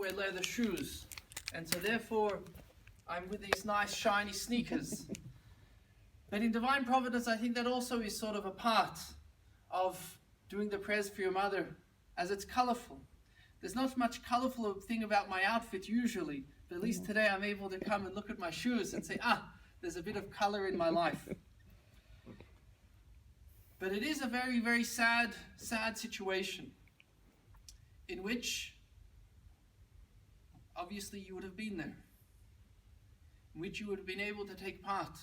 wear leather shoes, and so therefore I'm with these nice shiny sneakers. But in divine providence, I think that also is sort of a part of doing the prayers for your mother, as it's colorful. There's not much colorful thing about my outfit usually, but at least today I'm able to come and look at my shoes and say, there's a bit of color in my life. But it is a very, very sad situation in which obviously you would have been there, in which you would have been able to take part,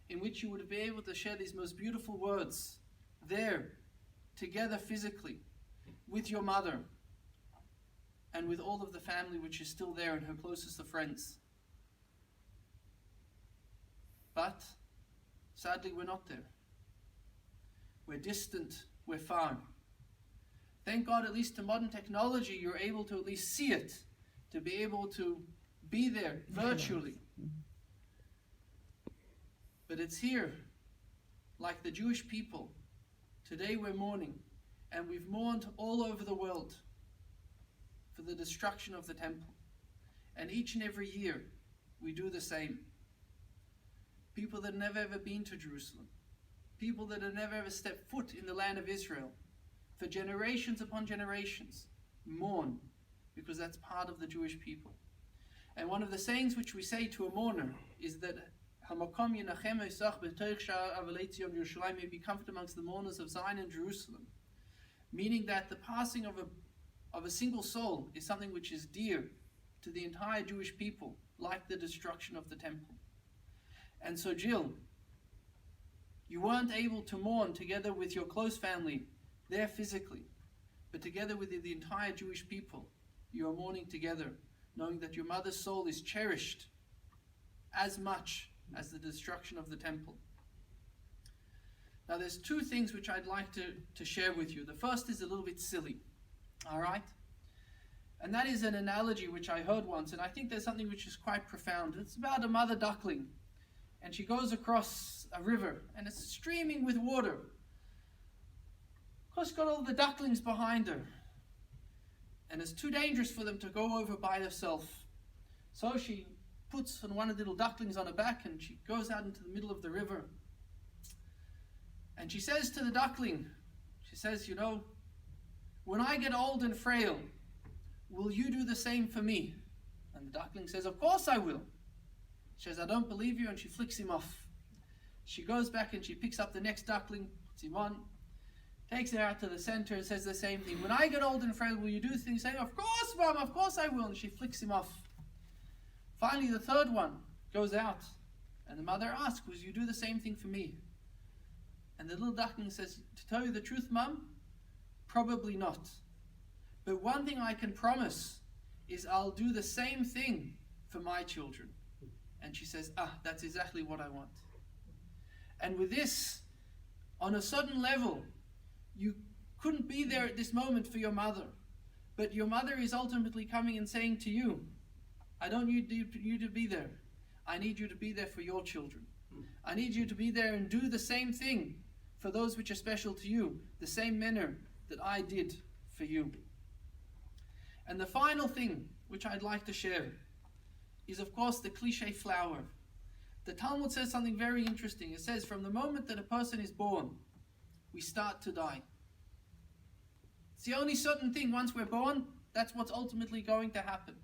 in which you would have been able to share these most beautiful words there, together physically, with your mother, and with all of the family which is still there and her closest of friends. But sadly we're not there. We're distant, we're far. Thank God at least to modern technology you're able to at least see it, to be able to be there virtually. But it's here, like the Jewish people. Today we're mourning, and we've mourned all over the world for the destruction of the temple. And each and every year we do the same. People that have never ever been to Jerusalem, people that have never ever stepped foot in the land of Israel, for generations upon generations, mourn, because that's part of the Jewish people. And one of the sayings which we say to a mourner is that Hamakom Yenachem Esach B'Toich Sha'ar Avalei Tzion Yerushalayim may be comforted amongst the mourners of Zion and Jerusalem, meaning that the passing of a single soul is something which is dear to the entire Jewish people, like the destruction of the temple. And so Jill, you weren't able to mourn together with your close family there physically, but together with the entire Jewish people, you are mourning together, knowing that your mother's soul is cherished as much as the destruction of the temple. Now there's two things which I'd like to share with you. The first is a little bit silly, all right? And that is an analogy which I heard once, and I think there's something which is quite profound. It's about a mother duckling, and she goes across a river, and it's streaming with water. Of course, got all the ducklings behind her, and it's too dangerous for them to go over by herself. So she puts one of the little ducklings on her back, and she goes out into the middle of the river. And she says to the duckling, she says, when I get old and frail, will you do the same for me? And the duckling says, of course I will. She says, I don't believe you, and she flicks him off. She goes back and she picks up the next duckling, puts him on, takes her out to the center and says the same thing. When I get old and frail, will you do things? Saying, of course, Mom, of course I will. And she flicks him off. Finally, the third one goes out, and the mother asks, will you do the same thing for me? And the little duckling says, to tell you the truth, Mum, probably not. But one thing I can promise is I'll do the same thing for my children. And she says, that's exactly what I want. And with this, on a certain level, you couldn't be there at this moment for your mother. But your mother is ultimately coming and saying to you, I don't need you to be there. I need you to be there for your children. I need you to be there and do the same thing for those which are special to you, the same manner that I did for you. And the final thing which I'd like to share is, of course, the cliche flower. The Talmud says something very interesting. It says, from the moment that a person is born, we start to die. It's the only certain thing. Once we're born, that's what's ultimately going to happen.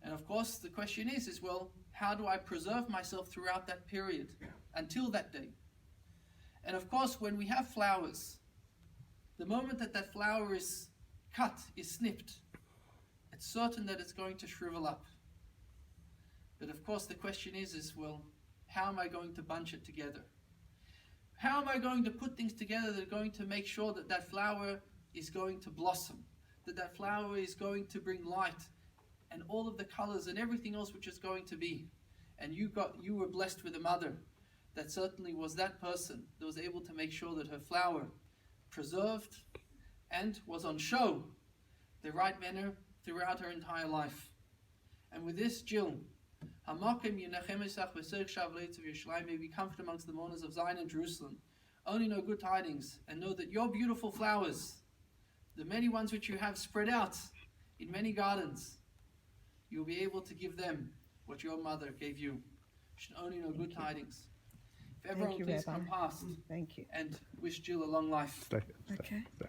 And of course, the question is, well, how do I preserve myself throughout that period, until that day? And of course, when we have flowers, the moment that flower is cut, is snipped, it's certain that it's going to shrivel up. But of course, the question is, well, how am I going to bunch it together? How am I going to put things together that are going to make sure that flower is going to blossom, that flower is going to bring light, and all of the colors and everything else which is going to be? And you were blessed with a mother that certainly was that person that was able to make sure that her flower preserved and was on show the right manner throughout her entire life. And with this, Jill, may be comforted amongst the mourners of Zion and Jerusalem. Only know good tidings, and know that your beautiful flowers, the many ones which you have spread out in many gardens, you'll be able to give them what your mother gave you. You should only know good tidings. If everyone please come past Thank you. and wish Jill a long life. Stay. Okay. Stay.